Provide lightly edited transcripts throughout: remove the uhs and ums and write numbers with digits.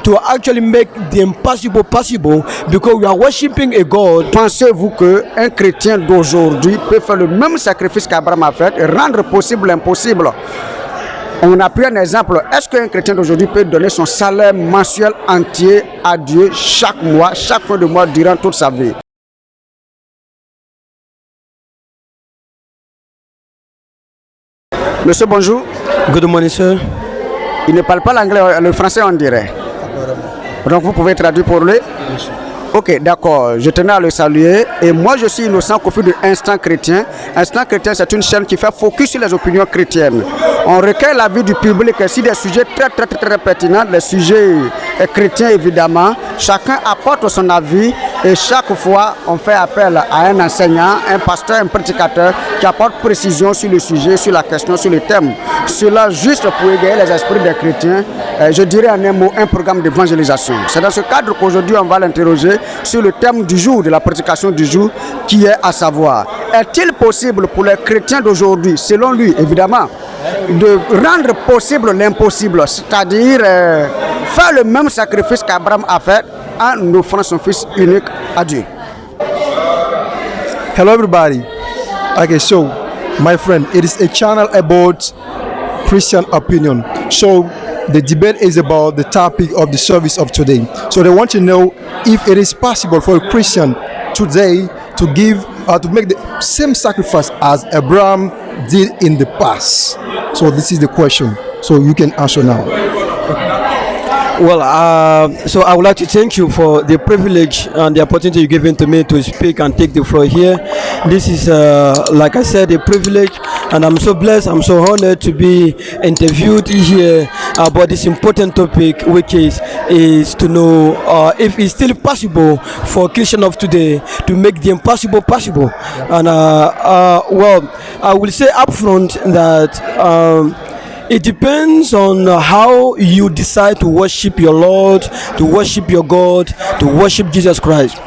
to actually make the impossible possible, because we are worshiping a God. Pensez-vous qu'un chrétien d'aujourd'hui peut faire le même sacrifice qu'Abraham a fait et rendre possible l'impossible? On a pris un exemple. Est-ce qu'un chrétien d'aujourd'hui peut donner son salaire mensuel entier à Dieu chaque mois, chaque fin de mois, durant toute sa vie? Monsieur, bonjour. Good morning, sir. Il ne parle pas l'anglais, le français on dirait. Donc vous pouvez traduire pour lui? Ok, d'accord. Je tenais à le saluer. Et moi, je suis Innocent Kofi de Instant Chrétien. Instant Chrétien, c'est une chaîne qui fait focus sur les opinions chrétiennes. On recueille l'avis du public sur des sujets très pertinents, des sujets chrétiens évidemment. Chacun apporte son avis et chaque fois, on fait appel à un enseignant, un pasteur, un prédicateur qui apporte précision sur le sujet, sur la question, sur le thème. Cela juste pour égayer les esprits des chrétiens. Je dirais en un mot, un programme d'évangélisation. C'est dans ce cadre qu'aujourd'hui, on va l'interroger sur le thème du jour, de la prédication du jour, qui est à savoir: est-il possible pour les chrétiens d'aujourd'hui, selon lui évidemment, de rendre possible l'impossible, c'est-à-dire faire le même sacrifice qu'Abraham a fait en offrant son fils unique à Dieu? Hello everybody. Okay, so my friend, it is a channel about Christian opinion. So the debate is about the topic of the service of today. So they want to know if it is possible for a Christian today to give to make the same sacrifice as Abraham did in the past. So this is the question. So you can answer now. Well, so I would like to thank you for the privilege and the opportunity you've given to me to speak and take the floor here. This is, like I said, a privilege, and I'm so blessed, I'm so honored to be interviewed here about this important topic, which is to know if it's still possible for Christians of today to make the impossible possible. And well, I will say upfront that it depends on how you decide to worship your Lord, to worship your God, to worship Jesus Christ.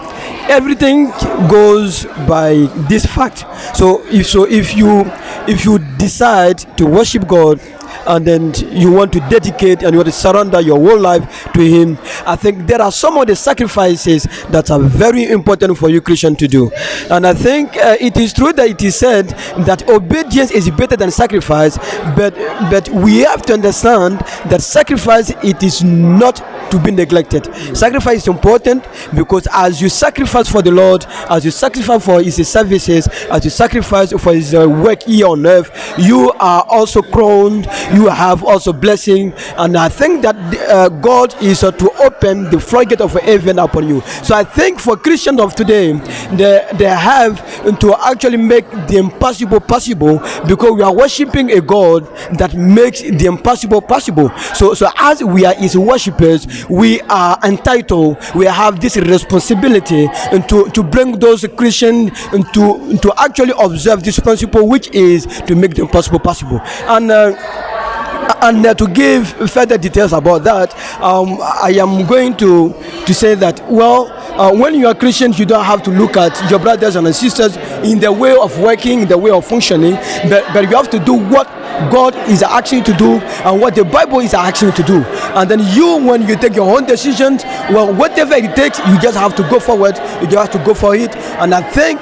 Everything goes by this fact. So if you decide to worship God, and then you want to dedicate and you want to surrender your whole life to Him, I think there are some of the sacrifices that are very important for you Christian to do. And I think it is true that it is said that obedience is better than sacrifice, but we have to understand that sacrifice, it is not to be neglected. Sacrifice is important, because as you sacrifice for the Lord, as you sacrifice for His services, as you sacrifice for His work here on earth, you are also crowned, you have also blessing. And I think that God is to open the floodgate of heaven upon you. So I think for Christians of today, they have to actually make the impossible possible, because we are worshiping a God that makes the impossible possible. So as we are His worshippers, we are entitled, we have this responsibility to bring those Christians to actually observe this principle, which is to make the impossible possible. And to give further details about that, I am going to say that, well, when you are Christians, you don't have to look at your brothers and sisters in the way of working, in the way of functioning, but you have to do what God is asking you to do and what the Bible is asking you to do. And then you, when you take your own decisions, well, whatever it takes, you just have to go forward, you just have to go for it. And I think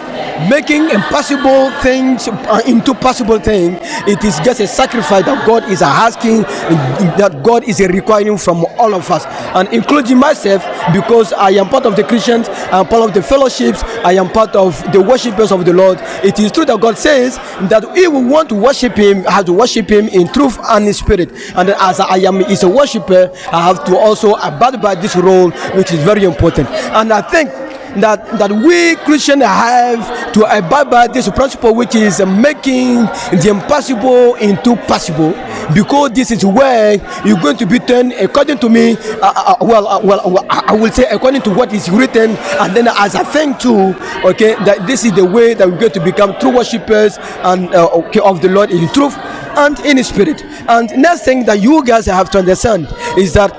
making impossible things into possible things, it is just a sacrifice that God is asking, that God is requiring from all of us, and including myself, because I am part of the Christians, I am part of the fellowships, I am part of the worshippers of the Lord. It is true that God says that if we want to worship Him, I have to worship Him in truth and in spirit. And as I am His a worshipper, I have to also abide by this role, which is very important. And I think that we Christians have to abide by this principle, which is making the impossible into possible, because this is where you're going to be turned, according to me, I will say according to what is written, and then as I think too, okay, that this is the way that we're going to become true worshippers and of the Lord in truth and in spirit. And next thing that you guys have to understand is that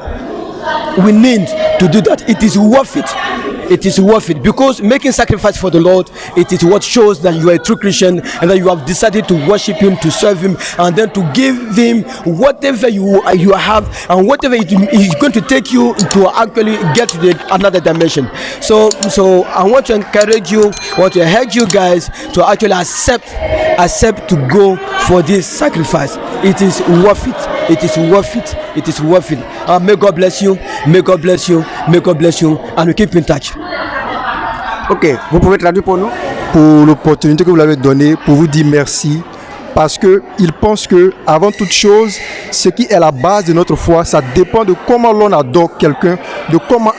we need to do that. It is worth it. it is worth it, because making sacrifice for the Lord, it is what shows that you are a true Christian and that you have decided to worship Him, to serve Him, and then to give Him whatever you have and whatever it is going to take you to actually get to another dimension. So I want to encourage you, I want to urge you guys to actually accept to go for this sacrifice. It is worth it. It is worth it. It is worth it. May God bless you. May God bless you. May God bless you. And we keep in touch. Ok, vous pouvez traduire pour nous? Pour l'opportunité que vous l'avez donnée, pour vous dire merci, parce qu'il pense que avant toute chose, ce qui est la base de notre foi, ça dépend de comment l'on adore quelqu'un, de comment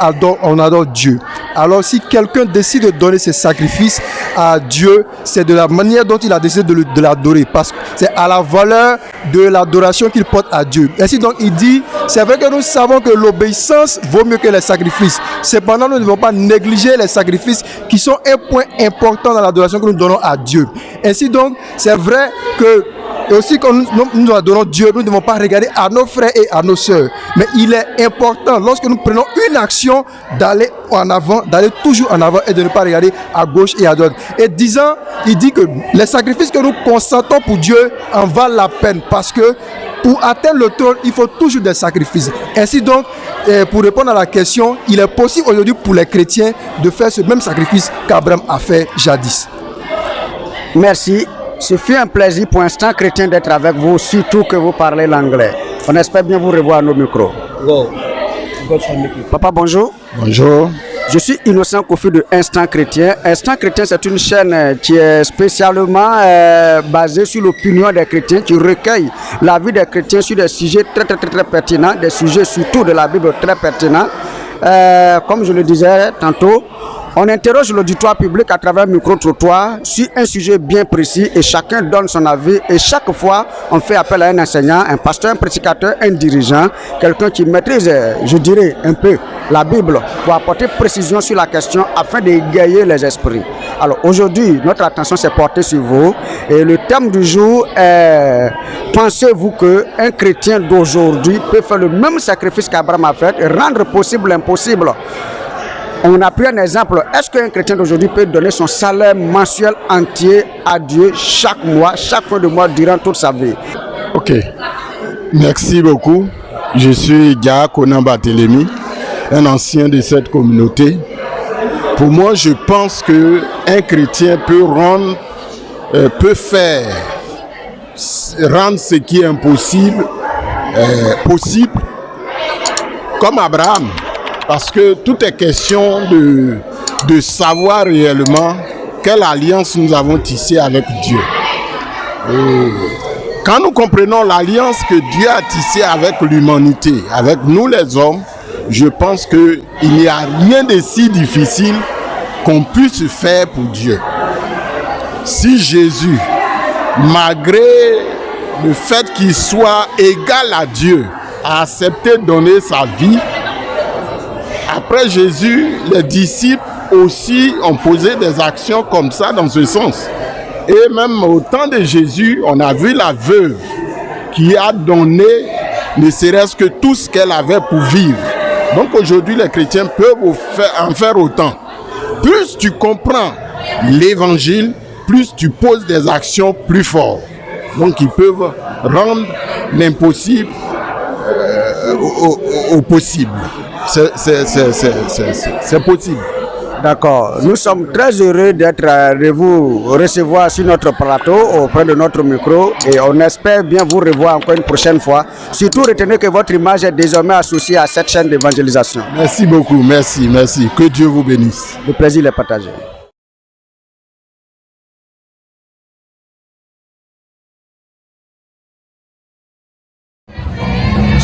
on adore Dieu. Alors si quelqu'un décide de donner ses sacrifices à Dieu, c'est de la manière dont il a décidé de l'adorer, parce que c'est à la valeur de l'adoration qu'il porte à Dieu. Ainsi donc il dit, c'est vrai que nous savons que l'obéissance vaut mieux que les sacrifices. Cependant, nous ne devons pas négliger les sacrifices qui sont un point important dans l'adoration que nous donnons à Dieu. Ainsi donc, c'est vrai que et aussi quand nous adorons Dieu, nous ne devons pas regarder à nos frères et à nos sœurs. Mais il est important, lorsque nous prenons une action, d'aller en avant, d'aller toujours en avant et de ne pas regarder à gauche et à droite. Et disant, il dit que les sacrifices que nous consentons pour Dieu en valent la peine, parce que pour atteindre le trône, il faut toujours des sacrifices. Ainsi donc, pour répondre à la question, il est possible aujourd'hui pour les chrétiens de faire ce même sacrifice qu'Abraham a fait jadis. Merci. Ce fut un plaisir pour Instant Chrétien d'être avec vous, surtout que vous parlez l'anglais. On espère bien vous revoir à nos micros. Wow. Papa, bonjour. Bonjour. Je suis Innocent Kofi de Instant Chrétien. Instant Chrétien, c'est une chaîne qui est spécialement basée sur l'opinion des chrétiens, qui recueille l'avis des chrétiens sur des sujets très pertinents, des sujets surtout de la Bible très pertinents. Comme je le disais tantôt, on interroge l'auditoire public à travers un micro-trottoir sur un sujet bien précis et chacun donne son avis. Et chaque fois, on fait appel à un enseignant, un pasteur, un prédicateur, un dirigeant, quelqu'un qui maîtrise, je dirais, un peu la Bible pour apporter précision sur la question afin d'égayer les esprits. Alors aujourd'hui, notre attention s'est portée sur vous et le thème du jour est: pensez-vous qu'un chrétien d'aujourd'hui peut faire le même sacrifice qu'Abraham a fait et rendre possible l'impossible? On a pris un exemple. Est-ce qu'un chrétien d'aujourd'hui peut donner son salaire mensuel entier à Dieu chaque mois, chaque fin de mois, durant toute sa vie? Ok. Merci beaucoup. Je suis Ga Konamba Telemi, un ancien de cette communauté. Pour moi, je pense qu'un chrétien peut rendre ce qui est impossible possible, comme Abraham. Parce que tout est question de savoir réellement quelle alliance nous avons tissée avec Dieu. Et quand nous comprenons l'alliance que Dieu a tissée avec l'humanité, avec nous les hommes, je pense qu'il n'y a rien de si difficile qu'on puisse faire pour Dieu. Si Jésus, malgré le fait qu'il soit égal à Dieu, a accepté de donner sa vie, après Jésus, les disciples aussi ont posé des actions comme ça dans ce sens. Et même au temps de Jésus, on a vu la veuve qui a donné ne serait-ce que tout ce qu'elle avait pour vivre. Donc aujourd'hui, les chrétiens peuvent en faire autant. Plus tu comprends l'évangile, plus tu poses des actions plus fortes. Donc ils peuvent rendre l'impossible au possible. C'est possible. D'accord. Nous sommes très heureux de vous recevoir sur notre plateau auprès de notre micro et on espère bien vous revoir encore une prochaine fois. Surtout retenez que votre image est désormais associée à cette chaîne d'évangélisation. Merci beaucoup, merci. Que Dieu vous bénisse. Le plaisir est partagé.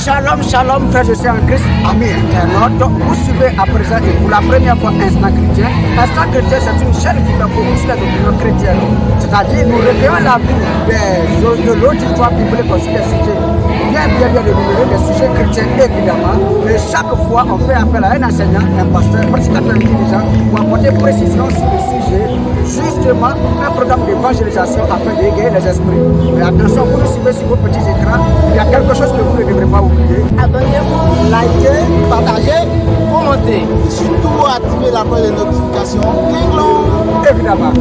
Shalom, shalom, frères et sœurs en Christ, amis internautes. Vous suivez à présent et pour la première fois Instant Chrétien. Instant Chrétien, c'est une chaîne qui fait beaucoup sur les opinions chrétiennes. C'est-à-dire, nous recueillons la vie de l'auditoire public sur des sujets bien énumérés, des sujets chrétiens évidemment. Et chaque fois, on fait appel à un enseignant, un pasteur, un prédicateur, un dirigeant pour apporter précision sur le sujet. Justement, un programme d'évangélisation afin d'égayer les esprits. Mais attention, vous nous suivez sur vos petits écrans, il y a quelque chose que vous ne devrez pas oublier. Abonnez-vous, Likez, partagez. commenter. Surtout activer la cloche de notification. Évidemment.